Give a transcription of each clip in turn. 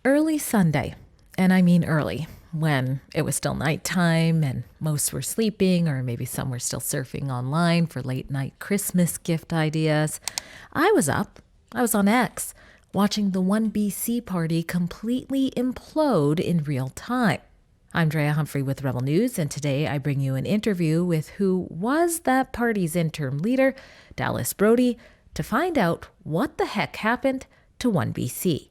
Early Sunday, and I mean early, when it was still nighttime and most were sleeping, or maybe some were still surfing online for late night Christmas gift ideas. I was up, I was on X, watching the OneBC Party completely implode in real time. I'm Drea Humphrey with Rebel News, and today I bring you an interview with who was that party's interim leader, Dallas Brodie, to find out what the heck happened to OneBC.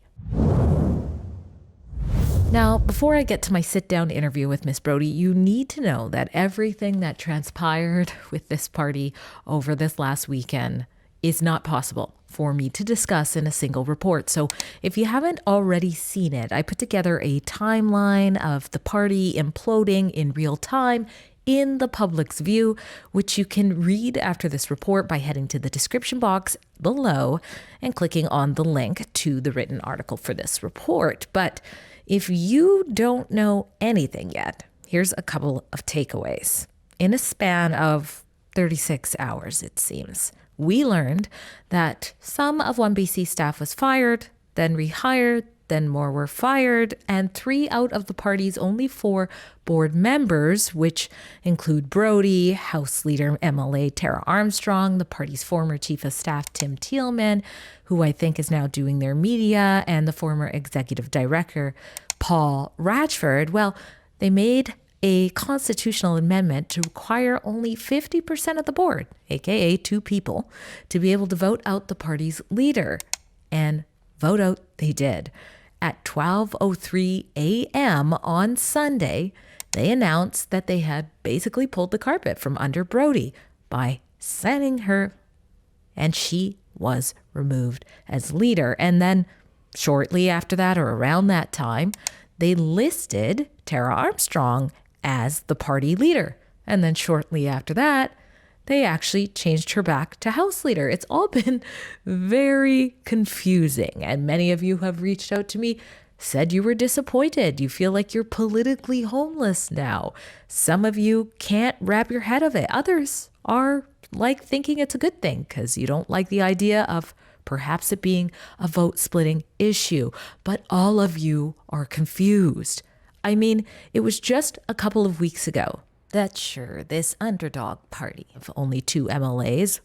Now, before I get to my sit-down interview with Miss Brodie, you need to know that everything that transpired with this party over this last weekend is not possible for me to discuss in a single report. So if you haven't already seen it, I put together a timeline of the party imploding in real time in the public's view, which you can read after this report by heading to the description box below and clicking on the link to the written article for this report. But if you don't know anything yet, here's a couple of takeaways. In a span of 36 hours, it seems, we learned that some of OneBC staff was fired, then rehired, then more were fired, and 3 out of the party's only 4 board members, which include Brodie, House Leader MLA Tara Armstrong, the party's former Chief of Staff Tim Thielman, who I think is now doing their media, and the former Executive Director Paul Ratchford, well, they made a constitutional amendment to require only 50% of the board, aka 2 people, to be able to vote out the party's leader. And vote out they did. At 12:03 a.m. on Sunday, they announced that they had basically pulled the carpet from under Brodie by signing her, and she was removed as leader. And then shortly after that, or around that time, they listed Tara Armstrong as the party leader. And then shortly after that, they actually changed her back to House Leader. It's all been very confusing. And many of you have reached out to me, said you were disappointed. You feel like you're politically homeless now. Some of you can't wrap your head of it. Others are like thinking it's a good thing because you don't like the idea of perhaps it being a vote splitting issue. But all of you are confused. I mean, it was just a couple of weeks ago that sure, this underdog party of only 2 MLAs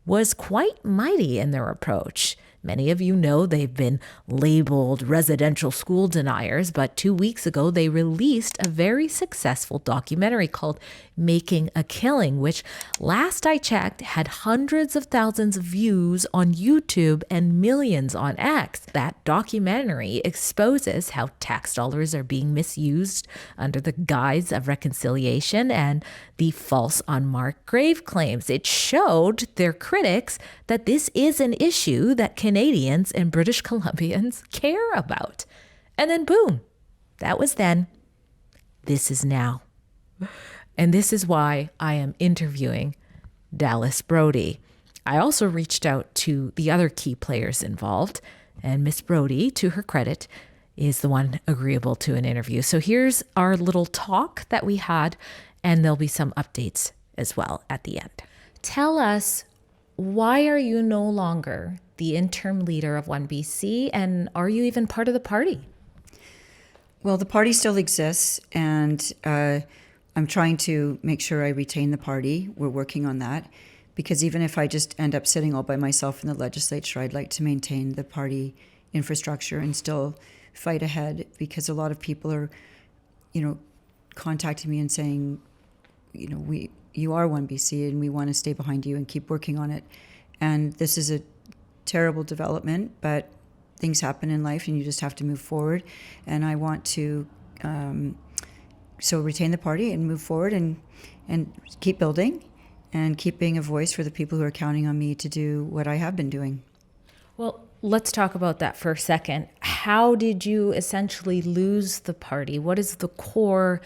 was quite mighty in their approach. Many of you know they've been labeled residential school deniers, but 2 weeks ago they released a very successful documentary called Making a Killing, which last I checked had hundreds of thousands of views on YouTube and millions on X. That documentary exposes how tax dollars are being misused under the guise of reconciliation and the false unmarked grave claims. It showed their critics that this is an issue that Canadians and British Columbians care about. And then boom, that was then. This is now. And this is why I am interviewing Dallas Brodie. I also reached out to the other key players involved, and Miss Brodie, to her credit, is the one agreeable to an interview. So here's our little talk that we had, and there'll be some updates as well at the end. Tell us, why are you no longer the interim leader of OneBC, and are you even part of the party? Well, the party still exists, and I'm trying to make sure I retain the party. We're working on that, because even if I just end up sitting all by myself in the legislature, I'd like to maintain the party infrastructure and still fight ahead, because a lot of people are, contacting me and saying, you are OneBC and we want to stay behind you and keep working on it. And this is a terrible development, but things happen in life and you just have to move forward. And I want to so retain the party and move forward and keep building and keeping a voice for the people who are counting on me to do what I have been doing. Well, let's talk about that for a second. How did you essentially lose the party? What is the core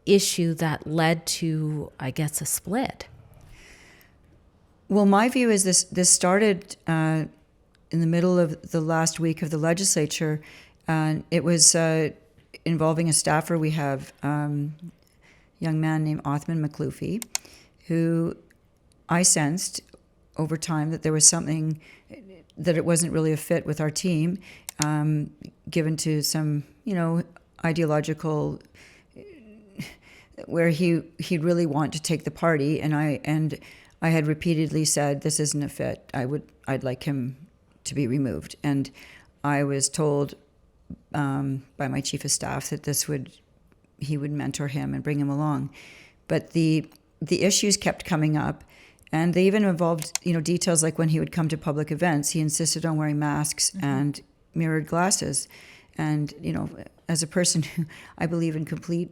issue that led to, I guess, a split? Well, my view is this started in the middle of the last week of the legislature. It was involving a staffer we have, young man named Othman McLuffy, who I sensed over time that there was something, that it wasn't really a fit with our team. given to some, ideological, where he'd really want to take the party, and I had repeatedly said, this isn't a fit. I'd like him to be removed. And I was told by my chief of staff that he would mentor him and bring him along. But the issues kept coming up, and they even involved, details like when he would come to public events, he insisted on wearing masks and mirrored glasses. And, as a person who I believe in complete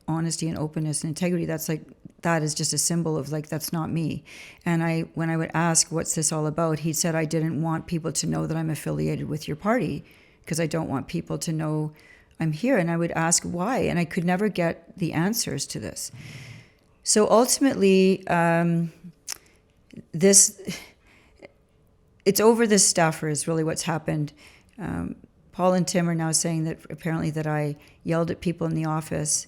honesty and openness and integrity, that is just a symbol of that's not me. And when I would ask, what's this all about? He said, I didn't want people to know that I'm affiliated with your party because I don't want people to know I'm here. And I would ask why, and I could never get the answers to this. So ultimately, it's over this staffer is really what's happened. Paul and Tim are now saying that apparently that I yelled at people in the office,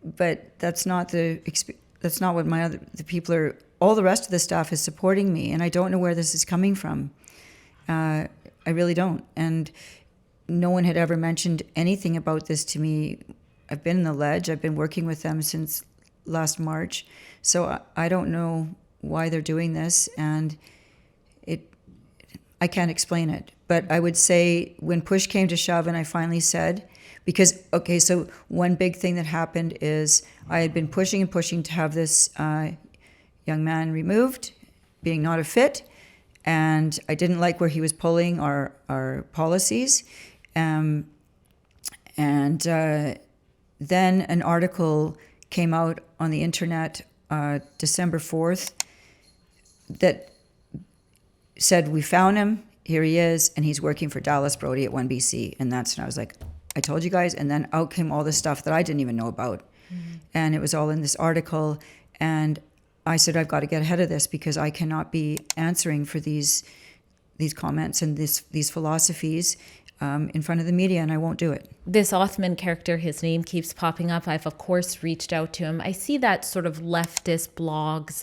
but that's not what the people are. All the rest of the staff is supporting me, and I don't know where this is coming from. I really don't, and no one had ever mentioned anything about this to me. I've been in the Ledge. I've been working with them since last March, so I don't know why they're doing this, and I can't explain it. But I would say when push came to shove and I finally said, so one big thing that happened is I had been pushing and pushing to have this young man removed, being not a fit, and I didn't like where he was pulling our policies. Then an article came out on the internet December 4th that said, we found him, here he is, and he's working for Dallas Brodie at OneBC. And that's when I was like, I told you guys. And then out came all this stuff that I didn't even know about. And it was all in this article. And I said, I've got to get ahead of this because I cannot be answering for these comments and these philosophies in front of the media, and I won't do it. This Othman character, his name keeps popping up. I've, of course, reached out to him. I see that sort of leftist blogs,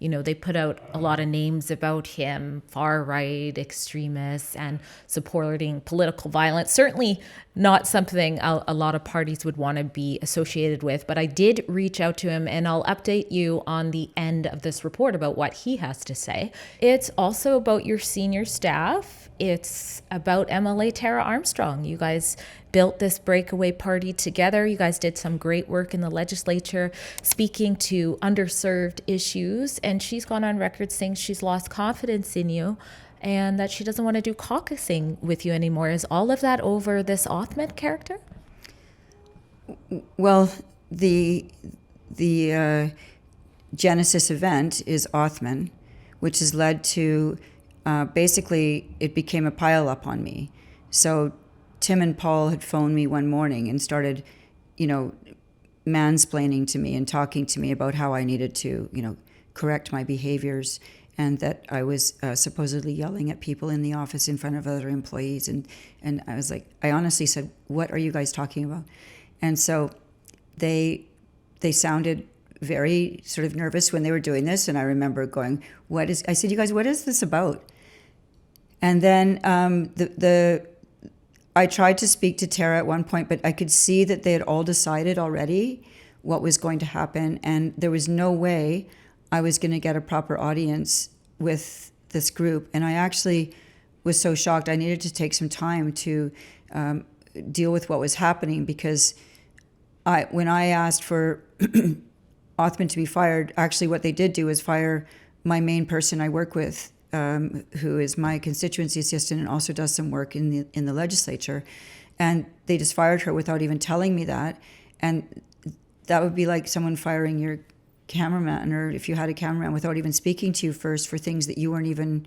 they put out a lot of names about him, far-right extremists and supporting political violence. Certainly not something a lot of parties would want to be associated with, but I did reach out to him, and I'll update you on the end of this report about what he has to say. It's also about your senior staff. It's about MLA Tara Armstrong. You guys built this breakaway party together. You guys did some great work in the legislature speaking to underserved issues, and she's gone on record saying she's lost confidence in you and that she doesn't want to do caucusing with you anymore. Is all of that over this Othman character? Well, the Genesis event is Othman, which has led to basically it became a pile-up on me. So Tim and Paul had phoned me one morning and started, mansplaining to me and talking to me about how I needed to, correct my behaviors, and that I was supposedly yelling at people in the office in front of other employees. And I was like, I honestly said, what are you guys talking about? And so they sounded very sort of nervous when they were doing this. And I remember going, I said, you guys, what is this about? And then I tried to speak to Tara at one point, but I could see that they had all decided already what was going to happen. And there was no way I was going to get a proper audience with this group. And I actually was so shocked. I needed to take some time to deal with what was happening, because when I asked for Othman to be fired, actually what they did do is fire my main person I work with, who is my constituency assistant and also does some work in the legislature. And they just fired her without even telling me that. And that would be like someone firing your cameraman, or if you had a cameraman, without even speaking to you first for things that you weren't even,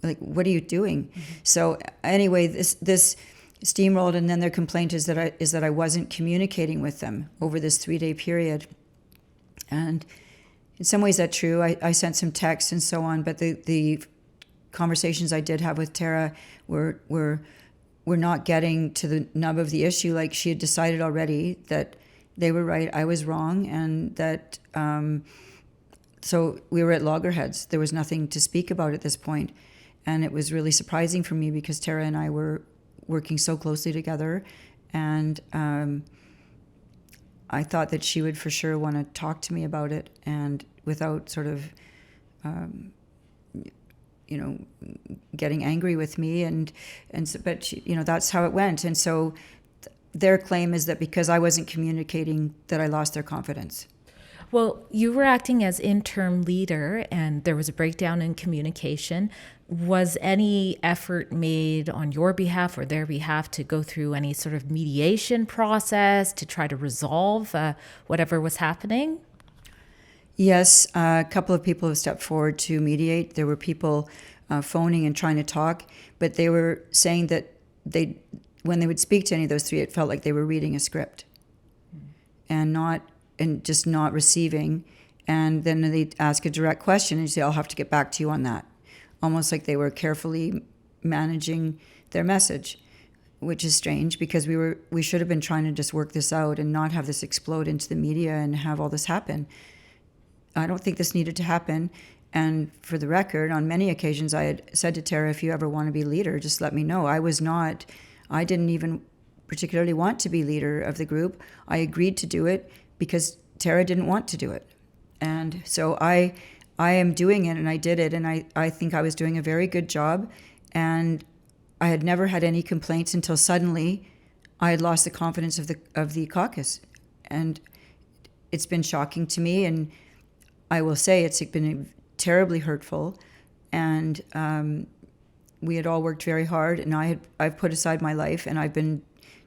like, what are you doing? Mm-hmm. So anyway, this steamrolled, and then their complaint is that I wasn't communicating with them over this 3-day period. And in some ways that's true. I sent some texts and so on, but the conversations I did have with Tara were not getting to the nub of the issue. Like, she had decided already that they were right, I was wrong, and that so we were at loggerheads. There was nothing to speak about at this point, and it was really surprising for me because Tara and I were working so closely together. And I thought that she would for sure want to talk to me about it, and without sort of, getting angry with me. But she, that's how it went. And so their claim is that because I wasn't communicating, that I lost their confidence. Well, you were acting as interim leader and there was a breakdown in communication. Was any effort made on your behalf or their behalf to go through any sort of mediation process to try to resolve whatever was happening? Yes, a couple of people have stepped forward to mediate. There were people phoning and trying to talk, but they were saying that when they would speak to any of those three, it felt like they were reading a script and just not receiving. And then they'd ask a direct question and say, I'll have to get back to you on that. Almost like they were carefully managing their message, which is strange because we should have been trying to just work this out and not have this explode into the media and have all this happen. I don't think this needed to happen. And for the record, on many occasions I had said to Tara, if you ever want to be leader, just let me know. I didn't even particularly want to be leader of the group. I agreed to do it because Tara didn't want to do it. And so I am doing it, and I did it, and I think I was doing a very good job. And I had never had any complaints until suddenly I had lost the confidence of the caucus. And it's been shocking to me, and I will say it's been terribly hurtful. And we had all worked very hard, and I've put aside my life, and I've been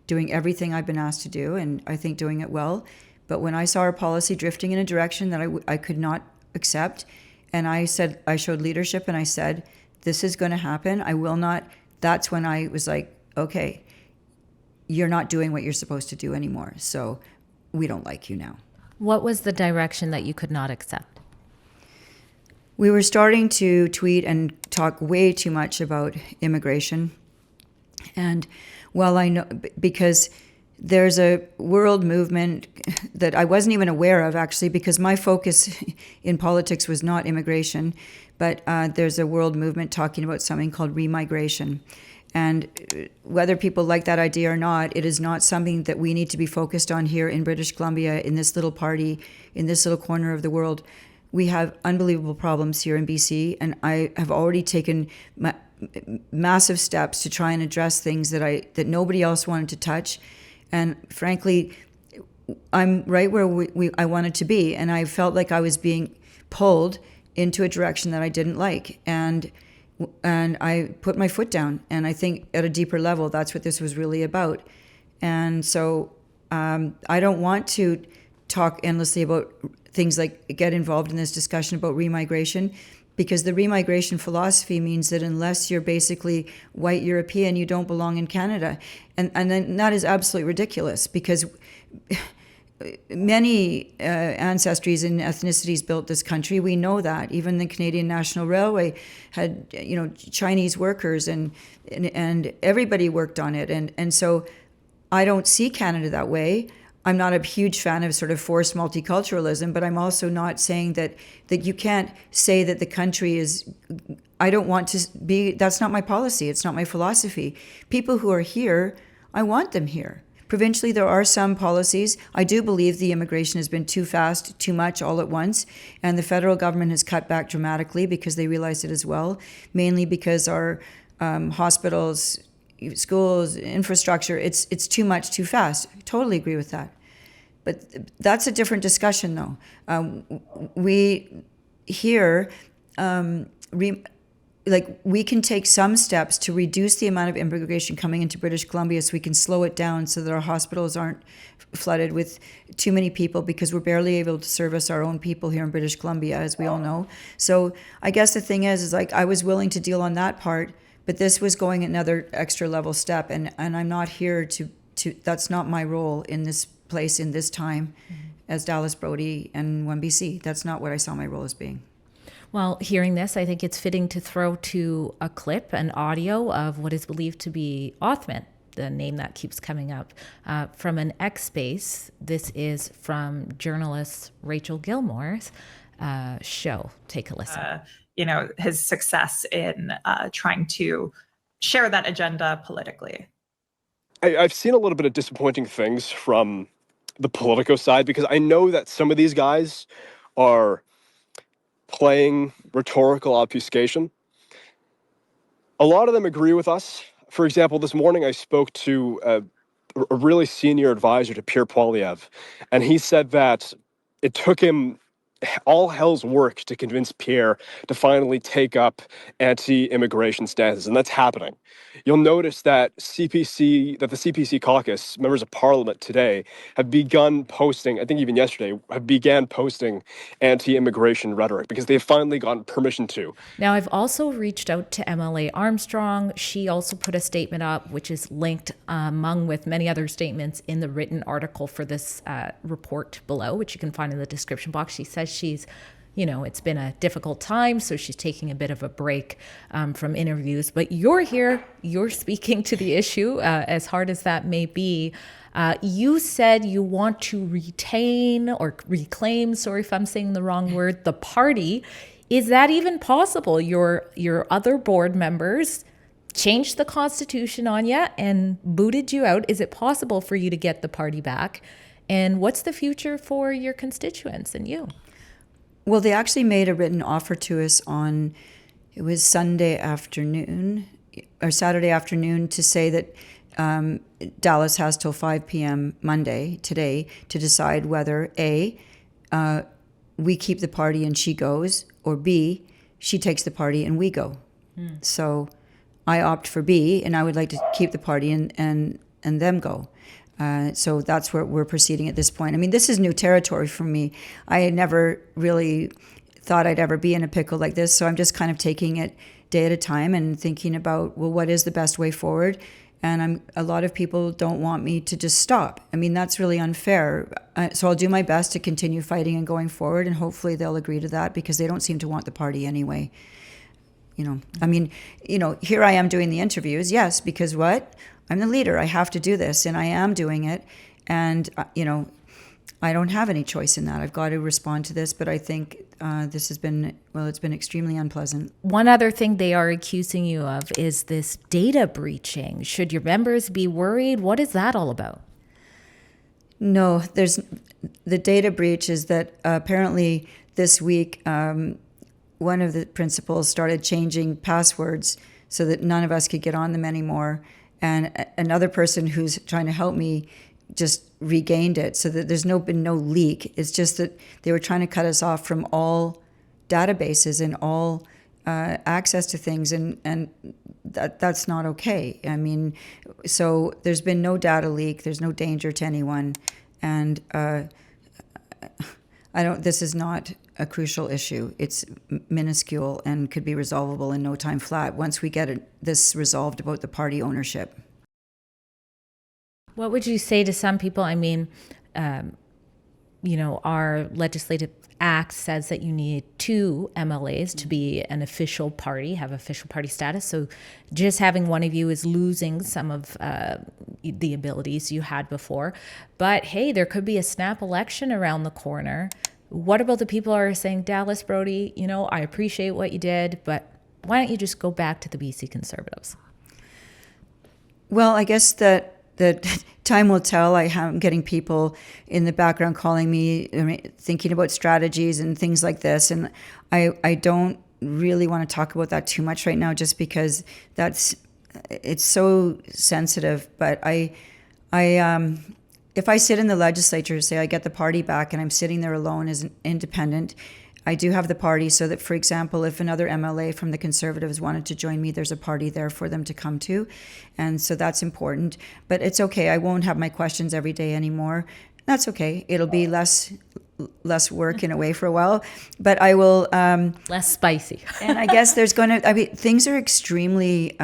doing everything I've been asked to do, and I think doing it well. But when I saw our policy drifting in a direction that I could not accept, and I showed leadership, and I said, this is going to happen. I will not. That's when I was like, okay, you're not doing what you're supposed to do anymore. So we don't like you now. What was the direction that you could not accept? We were starting to tweet and talk way too much about immigration. And well, I know because there's a world movement that I wasn't even aware of, actually, because my focus in politics was not immigration, but there's a world movement talking about something called remigration. And whether people like that idea or not, it is not something that we need to be focused on here in British Columbia, in this little party, in this little corner of the world. We have unbelievable problems here in BC, and I have already taken massive steps to try and address things that nobody else wanted to touch. And frankly, I'm right where I wanted to be, and I felt like I was being pulled into a direction that I didn't like. And I put my foot down, and I think at a deeper level, that's what this was really about. And so I don't want to talk endlessly about things like get involved in this discussion about remigration, because the remigration philosophy means that unless you're basically white European, you don't belong in Canada. And then that is absolutely ridiculous, because many ancestries and ethnicities built this country. We know that. Even the Canadian National Railway had, Chinese workers, and everybody worked on it. And so I don't see Canada that way. I'm not a huge fan of sort of forced multiculturalism, but I'm also not saying that you can't say that the country is, I don't want to be, that's not my policy. It's not my philosophy. People who are here, I want them here. Provincially, there are some policies. I do believe the immigration has been too fast, too much all at once, and the federal government has cut back dramatically because they realized it as well, mainly because our hospitals, schools, infrastructure, it's too much, too fast. I totally agree with that. But that's a different discussion, though. We here, we can take some steps to reduce the amount of immigration coming into British Columbia, so we can slow it down so that our hospitals aren't flooded with too many people, because we're barely able to service our own people here in British Columbia, as we all know. So I guess the thing is like I was willing to deal on that part, but this was going another extra level step, and I'm not here to that's not my role in this place in this time as Dallas Brodie and OneBC. That's not what I saw my role as being. Well, hearing this, I think it's fitting to throw to a clip, an audio of what is believed to be Othman, the name that keeps coming up, from an X space. This is from journalist Rachel Gilmore's show. Take a listen. His success in trying to share that agenda politically. I've seen a little bit of disappointing things from the Politico side, because I know that some of these guys are playing rhetorical obfuscation. A lot of them agree with us. For example, this morning I spoke to a really senior advisor to Pierre Poilievre, and he said that it took him all hell's work to convince Pierre to finally take up anti-immigration stances, and that's happening. You'll notice that the CPC caucus, members of parliament today, have begun posting, I think even yesterday, began posting anti-immigration rhetoric because they've finally gotten permission to. Now, I've also reached out to MLA Armstrong. She also put a statement up, which is linked among with many other statements in the written article for this report below, which you can find in the description box. She says she's, it's been a difficult time, so she's taking a bit of a break from interviews. But you're here, you're speaking to the issue, as hard as that may be. You said you want to retain or reclaim, sorry if I'm saying the wrong word, the party. Is that even possible? Your other board members changed the constitution on you and booted you out. Is it possible for you to get the party back? And what's the future for your constituents and you? Well, they actually made a written offer to us on, it was Sunday afternoon or Saturday afternoon, to say that Dallas has till 5 p.m. Monday, today, to decide whether A, we keep the party and she goes, or B, she takes the party and we go. So I opt for B, and I would like to keep the party and them go. So that's where we're proceeding at this point. I mean, this is new territory for me. I had never really thought I'd ever be in a pickle like this, so I'm just kind of taking it day at a time and thinking about, well, what is the best way forward? And a lot of people don't want me to just stop. I mean, that's really unfair. So I'll do my best to continue fighting and going forward, and hopefully they'll agree to that, because they don't seem to want the party anyway. I mean, here I am doing the interviews. Yes, because what? I'm the leader. I have to do this, and I am doing it. And, I don't have any choice in that. I've got to respond to this, but I think this has been, it's been extremely unpleasant. One other thing they are accusing you of is this data breaching. Should your members be worried? What is that all about? No, the data breach is that apparently this week, one of the principals started changing passwords so that none of us could get on them anymore. And another person who's trying to help me just regained it, so that there's been no leak. It's just that they were trying to cut us off from all databases and all access to things, and that's not okay. I mean, so there's been no data leak. There's no danger to anyone, and this is not a crucial issue. It's minuscule and could be resolvable in no time flat once we get this resolved about the party ownership. What would you say to some people? I mean, our legislative act says that you need 2 MLAs to be an official party, have official party status. So just having one of you is losing some of the abilities you had before. But hey, there could be a snap election around the corner. What about the people who are saying, Dallas, Brodie, I appreciate what you did, but why don't you just go back to the BC Conservatives? Well, I guess that time will tell. I'm getting people in the background calling me, thinking about strategies and things like this. And I don't really want to talk about that too much right now, just because it's so sensitive. But if I sit in the legislature, say I get the party back and I'm sitting there alone as an independent, I do have the party, so that, for example, if another MLA from the Conservatives wanted to join me, there's a party there for them to come to. And so that's important. But it's okay. I won't have my questions every day anymore. That's okay. It'll be less work in a way for a while. But I will... less spicy. And I guess things are extremely,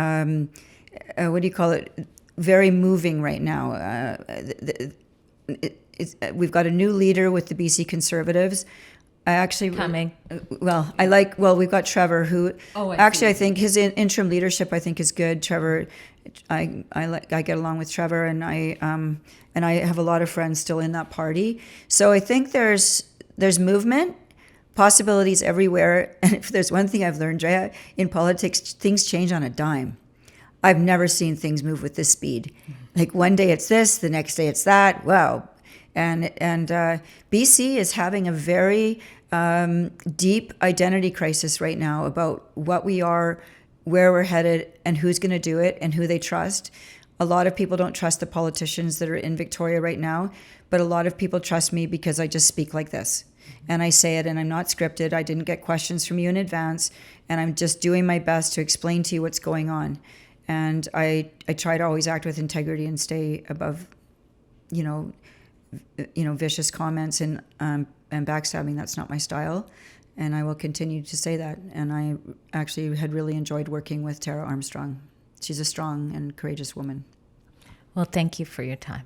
very moving right now. We've got a new leader with the BC Conservatives. We've got Trevor, who I think his interim leadership is good. Trevor, I get along with Trevor, and I have a lot of friends still in that party. So I think there's movement, possibilities everywhere. And if there's one thing I've learned, Drea, in politics, things change on a dime. I've never seen things move with this speed. Like one day it's this, the next day it's that. Wow. And BC is having a very deep identity crisis right now about what we are, where we're headed, and who's going to do it and who they trust. A lot of people don't trust the politicians that are in Victoria right now, but a lot of people trust me because I just speak like this. And I say it, and I'm not scripted. I didn't get questions from you in advance, and I'm just doing my best to explain to you what's going on. And I try to always act with integrity and stay above, vicious comments and backstabbing. That's not my style, and I will continue to say that. And I actually had really enjoyed working with Tara Armstrong. She's a strong and courageous woman. Well, thank you for your time.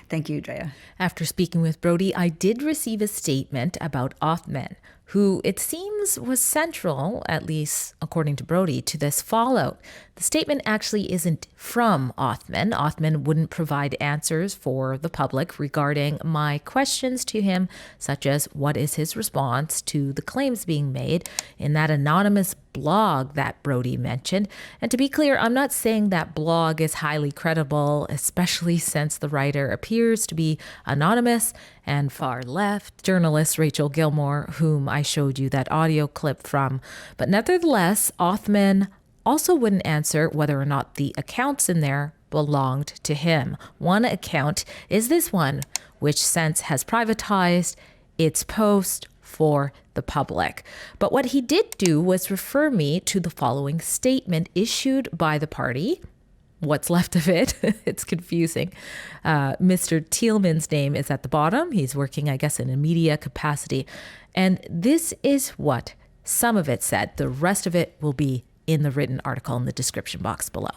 Thank you, Drea. After speaking with Brodie, I did receive a statement about Othman, who it seems was central, at least according to Brodie, to this fallout. The statement actually isn't from Othman. Othman wouldn't provide answers for the public regarding my questions to him, such as what is his response to the claims being made in that anonymous blog that Brodie mentioned. And to be clear, I'm not saying that blog is highly credible, especially since the writer appears to be anonymous and far left journalist Rachel Gilmore, whom I showed you that audio clip from. But nevertheless, Othman also wouldn't answer whether or not the accounts in there belonged to him. One account is this one, which since has privatized its post for the public. But what he did do was refer me to the following statement issued by the party. What's left of it? It's confusing. Mr. Thielman's name is at the bottom. He's working, I guess, in a media capacity. And this is what some of it said. The rest of it will be in the written article in the description box below.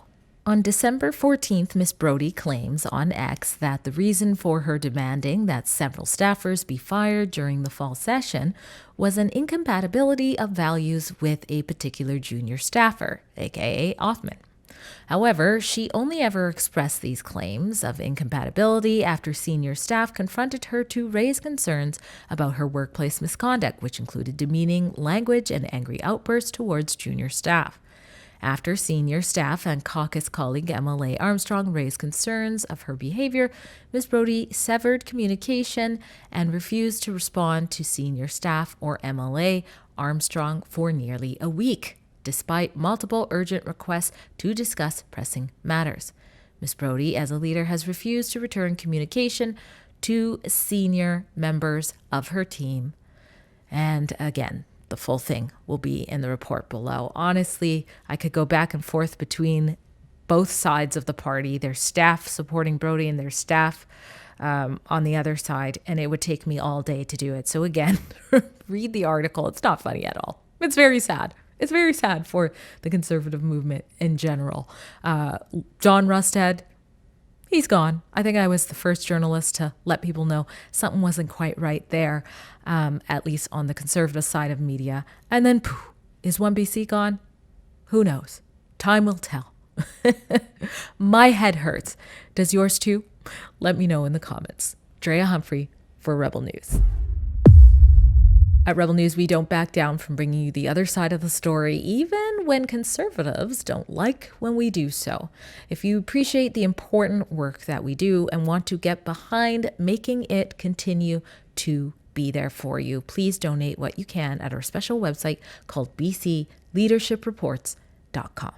On December 14th, Ms. Brodie claims on X that the reason for her demanding that several staffers be fired during the fall session was an incompatibility of values with a particular junior staffer, aka Othman. However, she only ever expressed these claims of incompatibility after senior staff confronted her to raise concerns about her workplace misconduct, which included demeaning language and angry outbursts towards junior staff. After senior staff and caucus colleague MLA Armstrong raised concerns of her behavior, Ms. Brodie severed communication and refused to respond to senior staff or MLA Armstrong for nearly a week, despite multiple urgent requests to discuss pressing matters. Ms. Brodie, as a leader, has refused to return communication to senior members of her team. And again, the full thing will be in the report below. Honestly, I could go back and forth between both sides of the party, their staff supporting Brodie and their staff on the other side, and it would take me all day to do it. So again, read the article. It's not funny at all. It's very sad. It's very sad for the conservative movement in general. John Rustad, he's gone. I think I was the first journalist to let people know something wasn't quite right there, at least on the conservative side of media. And then, poof, is OneBC gone? Who knows? Time will tell. My head hurts. Does yours too? Let me know in the comments. Drea Humphrey for Rebel News. At Rebel News, we don't back down from bringing you the other side of the story, even when conservatives don't like when we do so. If you appreciate the important work that we do and want to get behind making it continue to be there for you, please donate what you can at our special website called bcleadershipreports.com.